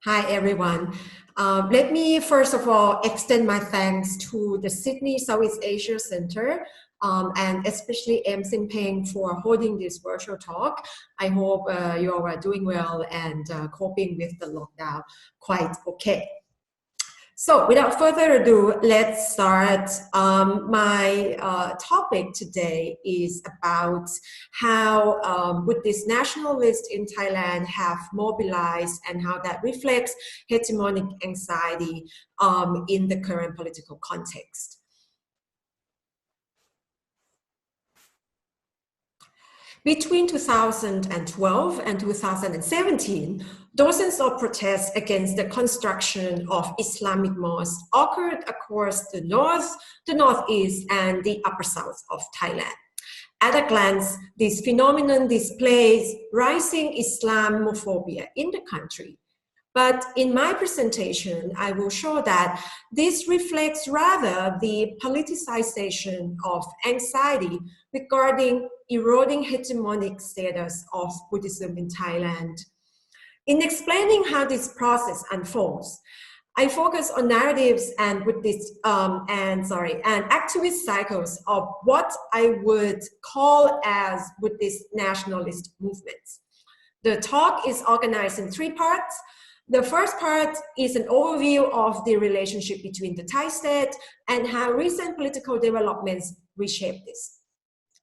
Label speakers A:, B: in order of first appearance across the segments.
A: Hi, everyone. Let me first of all extend my thanks to the Sydney Southeast Asia Center and especially Em Peng for holding this virtual talk. I hope you all are doing well and coping with the lockdown quite okay. So without further ado, let's start. My topic today is about how Buddhist nationalists in Thailand have mobilized and how that reflects hegemonic anxiety in the current political context. Between 2012 and 2017, dozens of protests against the construction of Islamic mosques occurred across the north, the northeast, and the upper south of Thailand. At a glance, this phenomenon displays rising Islamophobia in the country. But in my presentation, I will show that this reflects rather the politicization of anxiety regarding eroding hegemonic status of Buddhism in Thailand. In explaining how this process unfolds, I focus on narratives and Buddhist and activist cycles of what I would call as Buddhist nationalist movements. The talk is organized in three parts. The first part is an overview of the relationship between the Thai state and how recent political developments reshape this.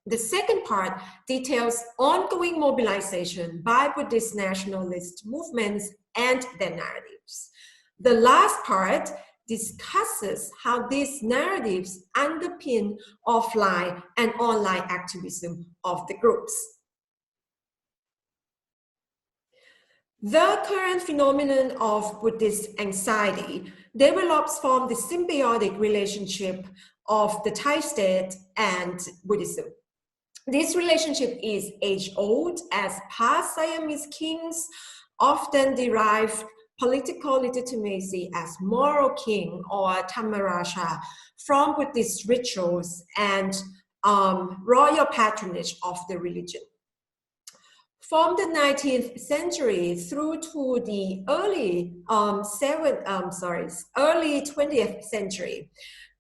A: The second part details ongoing mobilization by Buddhist nationalist movements and their narratives. The last part discusses how these narratives underpin offline and online activism of the groups. The current phenomenon of Buddhist anxiety develops from the symbiotic relationship of the Thai state and Buddhism. This relationship is age-old, as past Siamese kings often derived political legitimacy as moral king or Dhammarāja from Buddhist rituals and royal patronage of the religion. From the 19th century through to the early 20th century,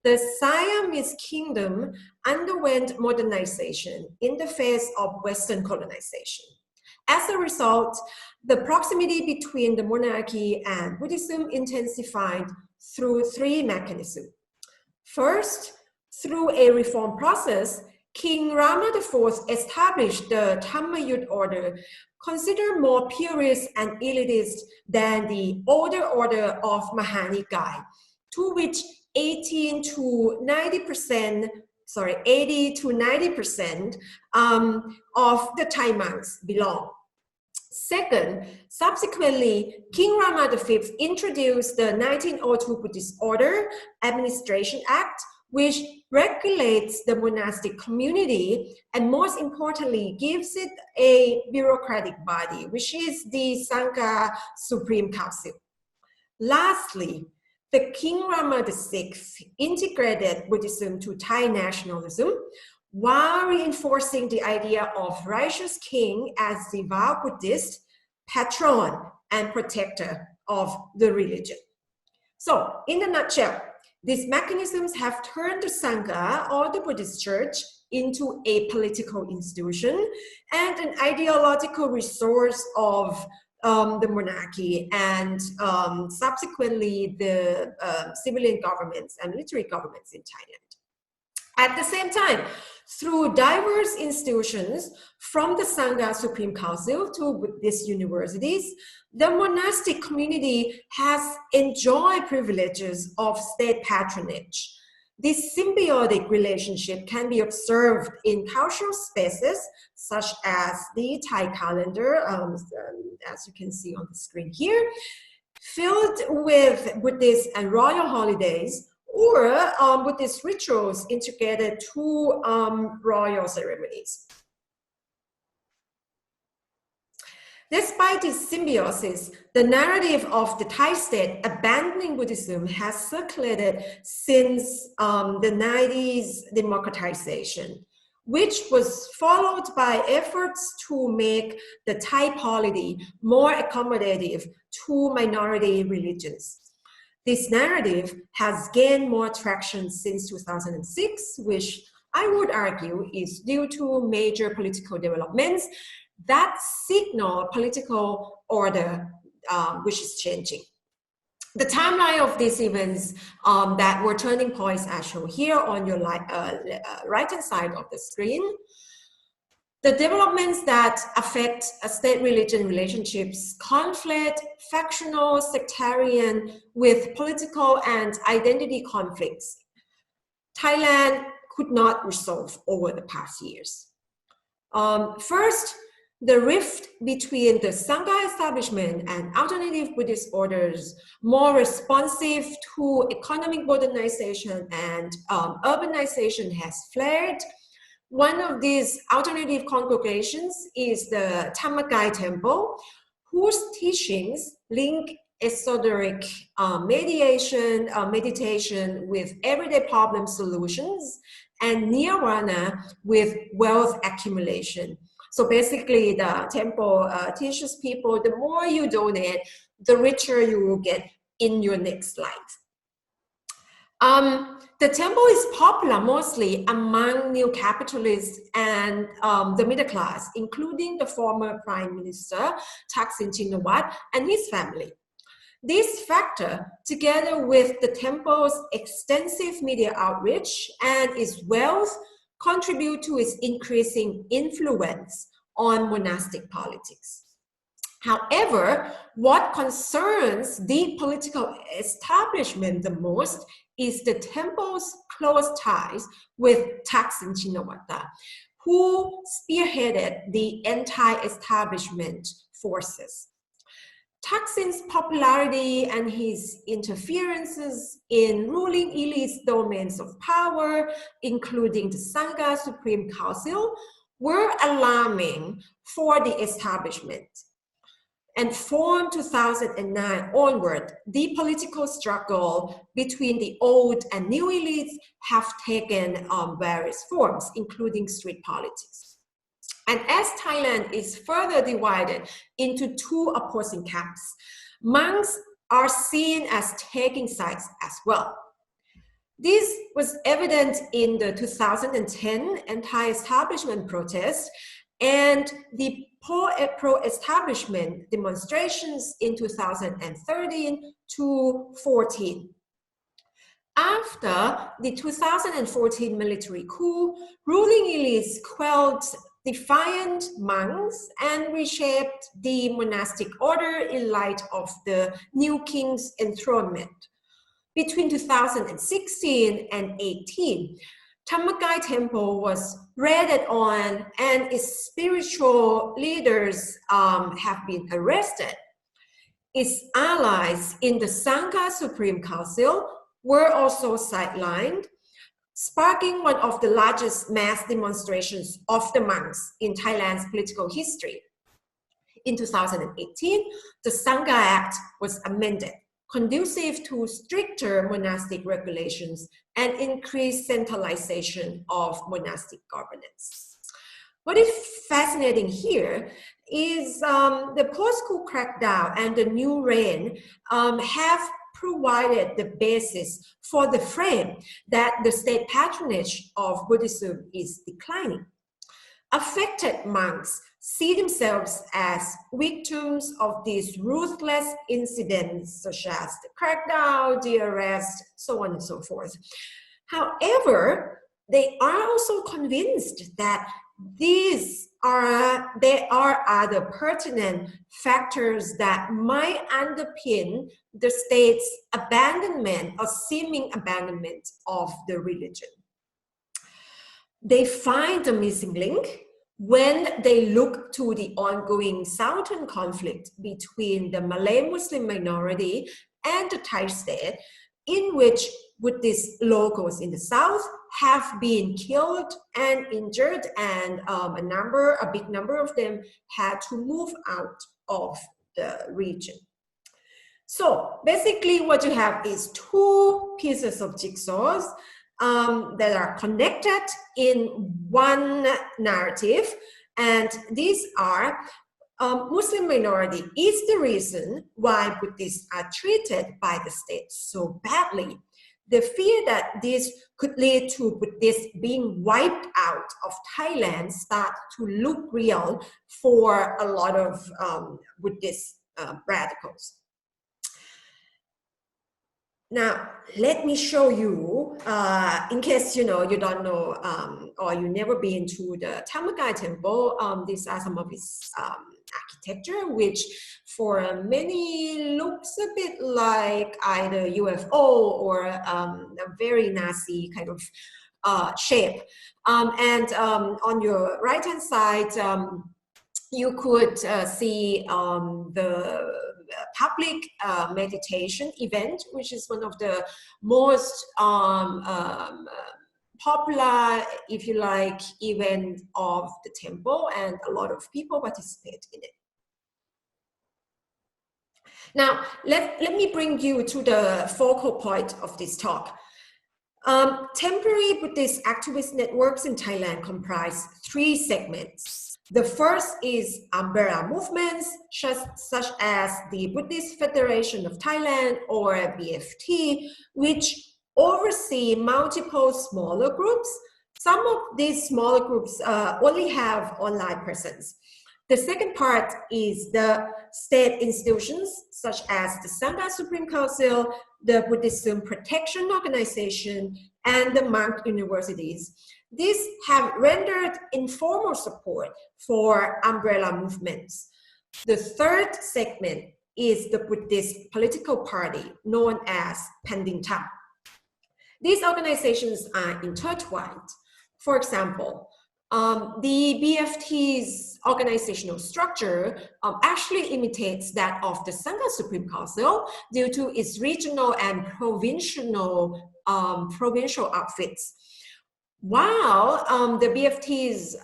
A: the Siamese kingdom underwent modernization in the face of Western colonization. As a result, the proximity between the monarchy and Buddhism intensified through three mechanisms. First, through a reform process, King Rama IV established the Dhammayut order, considered more purist and elitist than the older order of Mahanikai, to which 80 to 90% of the Thai monks belong. Second, subsequently, King Rama V introduced the 1902 Buddhist Order Administration Act, which regulates the monastic community and most importantly gives it a bureaucratic body, which is the Sangha Supreme Council. Lastly, the King Rama VI integrated Buddhism to Thai nationalism while reinforcing the idea of righteous king as devout Buddhist, patron and protector of the religion. So, in a nutshell, these mechanisms have turned the Sangha, or the Buddhist church, into a political institution and an ideological resource of the monarchy and subsequently the civilian governments and military governments in Thailand. At the same time, through diverse institutions, from the Sangha Supreme Council to Buddhist universities, the monastic community has enjoyed privileges of state patronage. This symbiotic relationship can be observed in cultural spaces such as the Thai calendar, as you can see on the screen here, filled with Buddhist and royal holidays, or Buddhist rituals integrated to royal ceremonies. Despite this symbiosis, the narrative of the Thai state abandoning Buddhism has circulated since the 90s democratization, which was followed by efforts to make the Thai polity more accommodative to minority religions. This narrative has gained more traction since 2006, which I would argue is due to major political developments that signal political order which is changing. The timeline of these events that were turning points are shown here on your right-hand side of the screen. The developments that affect state-religion relationships conflict factional, sectarian with political and identity conflicts Thailand could not resolve over the past years. First, the rift between the Sangha establishment and alternative Buddhist orders, more responsive to economic modernization and urbanization, has flared. One of these alternative congregations is the Thammakai Temple, whose teachings link esoteric meditation with everyday problem solutions and nirvana with wealth accumulation. So basically, the temple teaches people the more you donate, the richer you will get in your next life. The temple is popular mostly among new capitalists and the middle class, including the former Prime Minister Thaksin Shinawatra and his family. This factor, together with the temple's extensive media outreach and its wealth, contribute to its increasing influence on monastic politics. However, what concerns the political establishment the most is the temple's close ties with Thaksin Shinawatra, who spearheaded the anti-establishment forces. Thaksin's popularity and his interferences in ruling elites' domains of power, including the Sangha Supreme Council, were alarming for the establishment. And from 2009 onward, the political struggle between the old and new elites have taken various forms, including street politics. And as Thailand is further divided into two opposing camps, monks are seen as taking sides as well. This was evident in the 2010 anti-establishment protest and the pro-establishment demonstrations in 2013 to 14. After the 2014 military coup, ruling elites quelled defiant monks and reshaped the monastic order in light of the new king's enthronement. Between 2016 and 18, Thammakai Temple was raided on and its spiritual leaders have been arrested. Its allies in the Sangha Supreme Council were also sidelined, sparking one of the largest mass demonstrations of the monks in Thailand's political history. In 2018, the Sangha Act was amended, conducive to stricter monastic regulations and increased centralization of monastic governance. What is fascinating here is the post-coup crackdown and the new reign have provided the basis for the frame that the state patronage of Buddhism is declining. Affected monks see themselves as victims of these ruthless incidents, such as the crackdown, the arrest, so on and so forth. However, they are also convinced that there are other pertinent factors that might underpin the state's abandonment or seeming abandonment of the religion. They find the missing link when they look to the ongoing southern conflict between the Malay Muslim minority and the Thai state, in which Buddhist locals in the south have been killed and injured, and a big number of them had to move out of the region. So basically what you have is two pieces of jigsaws that are connected in one narrative, and these are Muslim minority is the reason why Buddhists are treated by the state so badly. The fear that this could lead to Buddhists being wiped out of Thailand start to look real for a lot of Buddhist radicals. Now, let me show you, in case you don't know or you never been to the Thamaggai temple, these are some of its architecture, which for many looks a bit like either UFO or a very Nazi kind of shape. And on your right-hand side, you could see the public meditation event, which is one of the most popular, if you like, event of the temple, and a lot of people participate in it. Now, let me bring you to the focal point of this talk. Temporary Buddhist activist networks in Thailand comprise 3 segments. The first is umbrella movements, such as the Buddhist Federation of Thailand or BFT, which oversee multiple smaller groups. Some of these smaller groups only have online presence. The second part is the state institutions, such as the Sangha Supreme Council, the Buddhism Protection Organization, and the monk universities. These have rendered informal support for umbrella movements. The third segment is the Buddhist political party, known as Pandintam. These organizations are intertwined. For example, the BFT's organizational structure actually imitates that of the Sangha Supreme Council due to its regional and provincial outfits. While the BFT's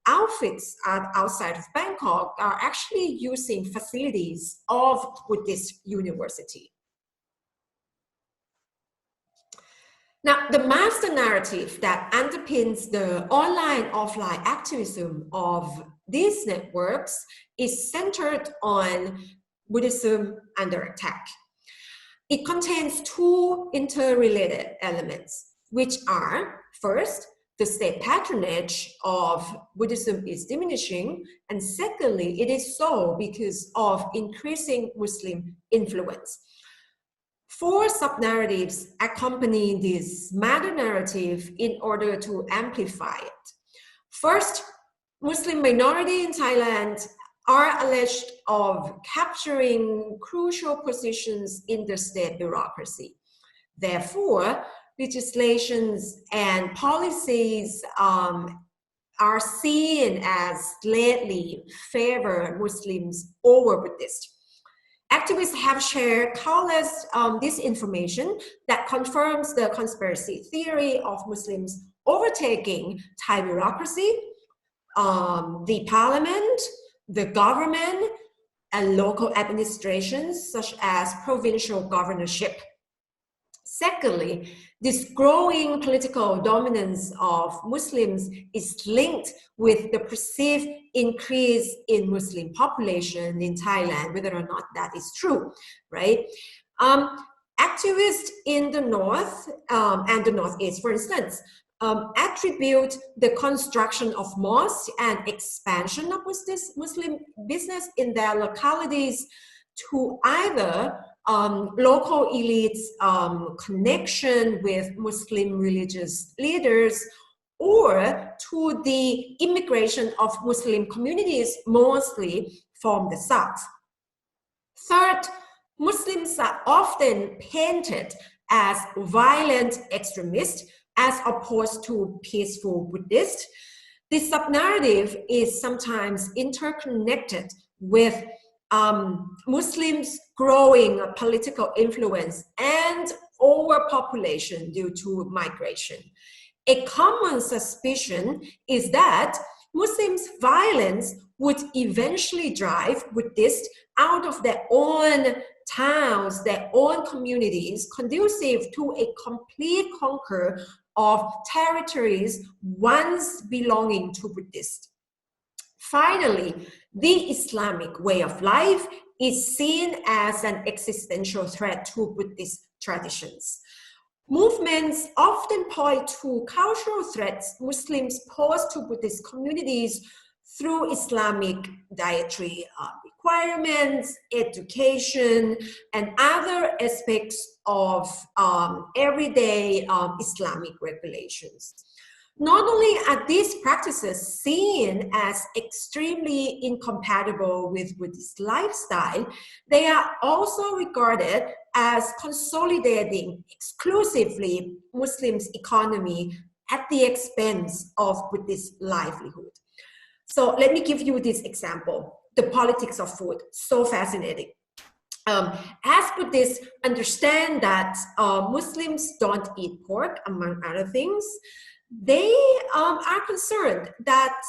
A: outfits outside of Bangkok are actually using facilities of Buddhist university. Now, the master narrative that underpins the online-offline activism of these networks is centered on Buddhism under attack. It contains 2 interrelated elements, which are, first, the state patronage of Buddhism is diminishing, and secondly, it is so because of increasing Muslim influence. 4 sub-narratives accompany this meta-narrative in order to amplify it. First, Muslim minority in Thailand are alleged of capturing crucial positions in the state bureaucracy. Therefore, legislations and policies are seen as lately favor Muslims over Buddhists. Activists have shared countless disinformation that confirms the conspiracy theory of Muslims overtaking Thai bureaucracy, the parliament, the government, and local administrations such as provincial governorship. Secondly, this growing political dominance of Muslims is linked with the perceived increase in Muslim population in Thailand, whether or not that is true, right? Activists in the north and the northeast, for instance, attribute the construction of mosques and expansion of Muslim business in their localities to either local elites' connection with Muslim religious leaders, or to the immigration of Muslim communities, mostly from the south. Third, Muslims are often painted as violent extremists as opposed to peaceful Buddhists. This sub-narrative is sometimes interconnected with Muslims' growing political influence and overpopulation due to migration. A common suspicion is that Muslims' violence would eventually drive Buddhists out of their own towns, their own communities, conducive to a complete conquer of territories once belonging to Buddhists. Finally, the Islamic way of life is seen as an existential threat to Buddhist traditions. Movements often point to cultural threats Muslims pose to Buddhist communities through Islamic dietary requirements, education, and other aspects of everyday Islamic regulations. Not only are these practices seen as extremely incompatible with Buddhist lifestyle, they are also regarded as consolidating exclusively Muslims' economy at the expense of Buddhist livelihood. So let me give you this example, the politics of food, so fascinating. As Buddhists understand that Muslims don't eat pork, among other things, they are concerned that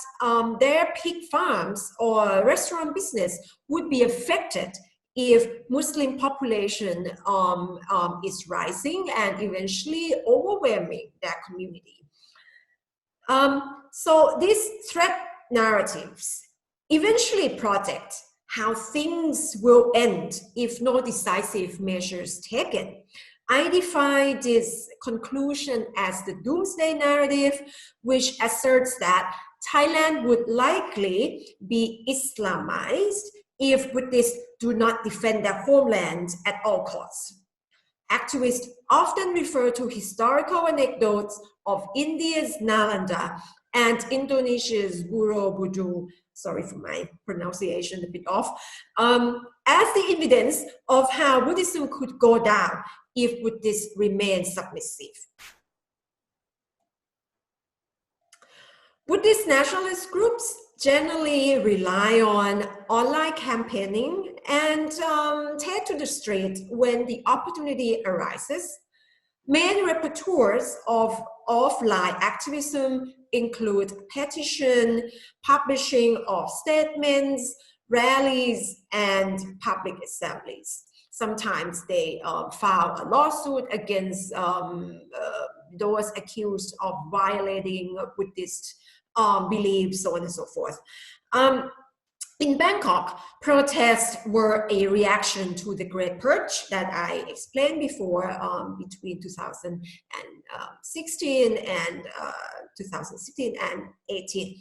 A: their pig farms or restaurant business would be affected if Muslim population is rising and eventually overwhelming their community. So these threat narratives eventually project how things will end if no decisive measures taken. I define this conclusion as the doomsday narrative, which asserts that Thailand would likely be Islamized if Buddhists do not defend their homeland at all costs. Activists often refer to historical anecdotes of India's Nalanda and Indonesia's Borobudur, sorry for my pronunciation a bit off, as the evidence of how Buddhism could go down if Buddhists remain submissive. Buddhist nationalist groups generally rely on online campaigning and take to the street when the opportunity arises. Main repertoires of offline activism include petition, publishing of statements, rallies, and public assemblies. Sometimes they file a lawsuit against those accused of violating Buddhist beliefs, so on and so forth. In Bangkok, protests were a reaction to the Great Purge that I explained before between 2016 and 18.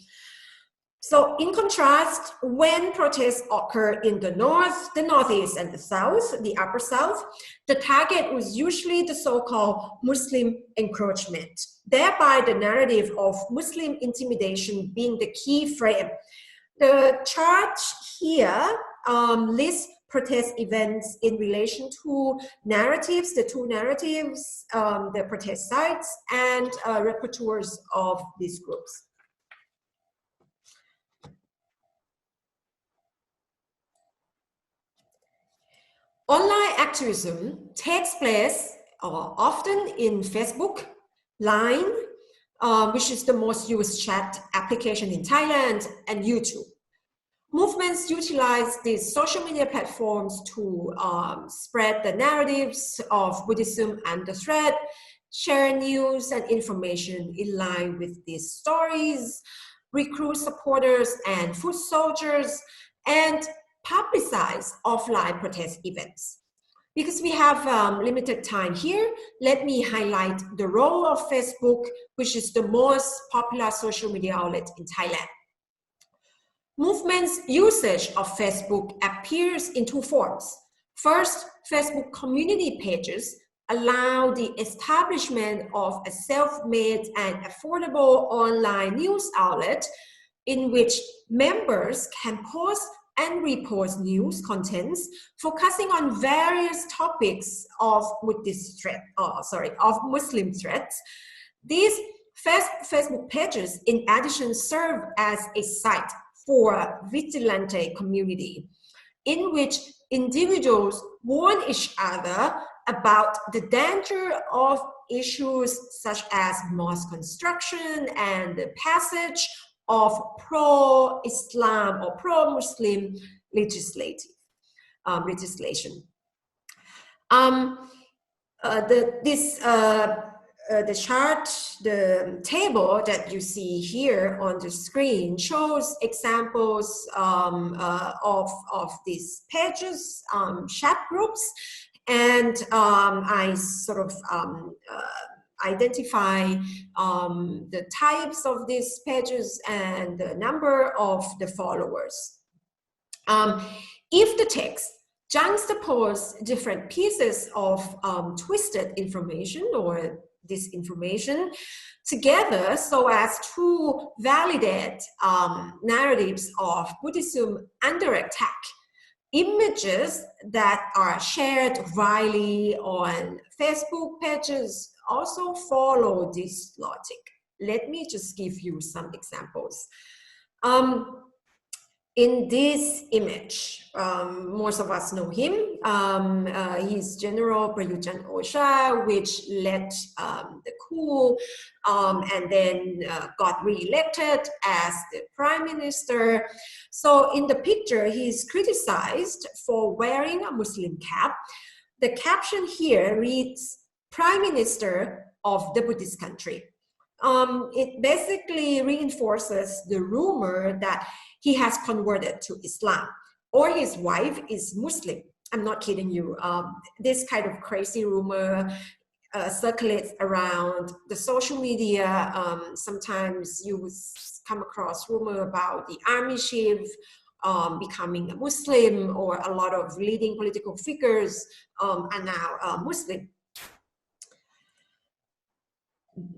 A: So in contrast, when protests occur in the north, the northeast, and the south, the upper south, the target was usually the so-called Muslim encroachment, thereby the narrative of Muslim intimidation being the key frame. The chart here lists protest events in relation to narratives, the two narratives, the protest sites, and repertoires of these groups. Online activism takes place often in Facebook, Line, which is the most used chat application in Thailand, and YouTube. Movements utilize these social media platforms to spread the narratives of Buddhism under threat, share news and information in line with these stories, recruit supporters and foot soldiers, and publicize offline protest events. Because we have limited time here, let me highlight the role of Facebook, which is the most popular social media outlet in Thailand. Movement's usage of Facebook appears in two forms. First, Facebook community pages allow the establishment of a self-made and affordable online news outlet in which members can post and repost news contents focusing on various topics of Muslim threats. These Facebook pages, in addition, serve as a site for a vigilante community in which individuals warn each other about the danger of issues such as mosque construction and the passage of pro-Islam or pro-Muslim legislation. The chart, the table that you see here on the screen shows examples of these pages, chat groups, and I sort of identify the types of these pages and the number of the followers. If the text juxtapose different pieces of twisted information or disinformation together so as to validate narratives of Buddhism under attack, images that are shared widely on Facebook pages also follow this logic. Let me just give you some examples. In this image, most of us know him. He's General Prayut Chan-o-cha, which led the coup and then got re-elected as the prime minister. So in the picture, he's criticized for wearing a Muslim cap. The caption here reads, Prime Minister of the Buddhist country. It basically reinforces the rumor that he has converted to Islam or his wife is Muslim. I'm not kidding you. This kind of crazy rumor circulates around the social media. Sometimes you come across rumor about the army chief becoming a Muslim, or a lot of leading political figures are now Muslim.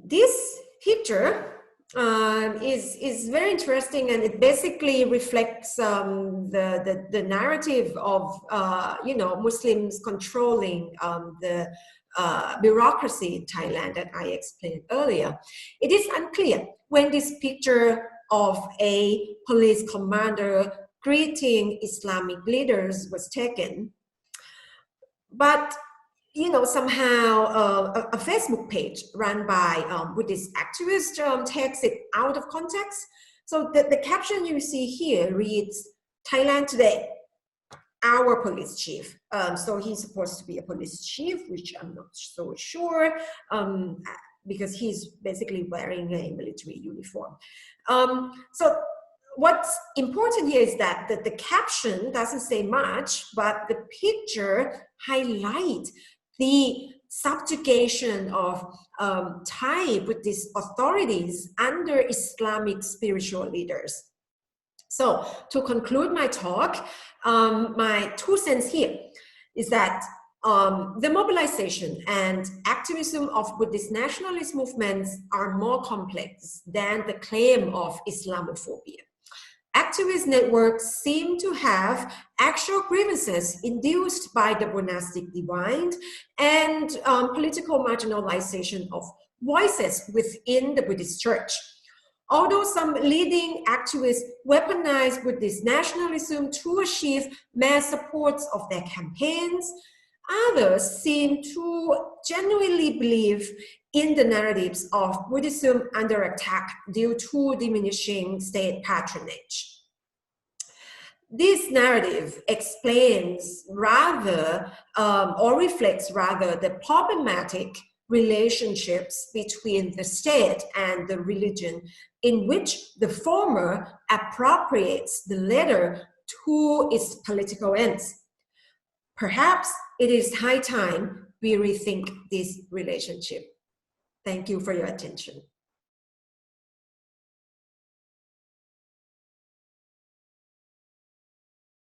A: This picture is very interesting, and it basically reflects the narrative of Muslims controlling the bureaucracy in Thailand that I explained earlier. It is unclear when this picture of a police commander greeting Islamic leaders was taken, but somehow a Facebook page run by Buddhist activists takes it out of context. So the caption you see here reads, Thailand today, our police chief. So he's supposed to be a police chief, which I'm not so sure, because he's basically wearing a military uniform. So what's important here is that the caption doesn't say much, but the picture highlights the subjugation of Thai Buddhist authorities under Islamic spiritual leaders. So to conclude my talk, my 2 cents here is that the mobilization and activism of Buddhist nationalist movements are more complex than the claim of Islamophobia. Activist networks seem to have actual grievances induced by the monastic divide and political marginalization of voices within the Buddhist church. Although some leading activists weaponize Buddhist nationalism to achieve mass support of their campaigns, others seem to genuinely believe in the narratives of Buddhism under attack due to diminishing state patronage. This narrative explains rather, or reflects rather, the problematic relationships between the state and the religion, in which the former appropriates the latter to its political ends. Perhaps it is high time we rethink this relationship. Thank you for your attention.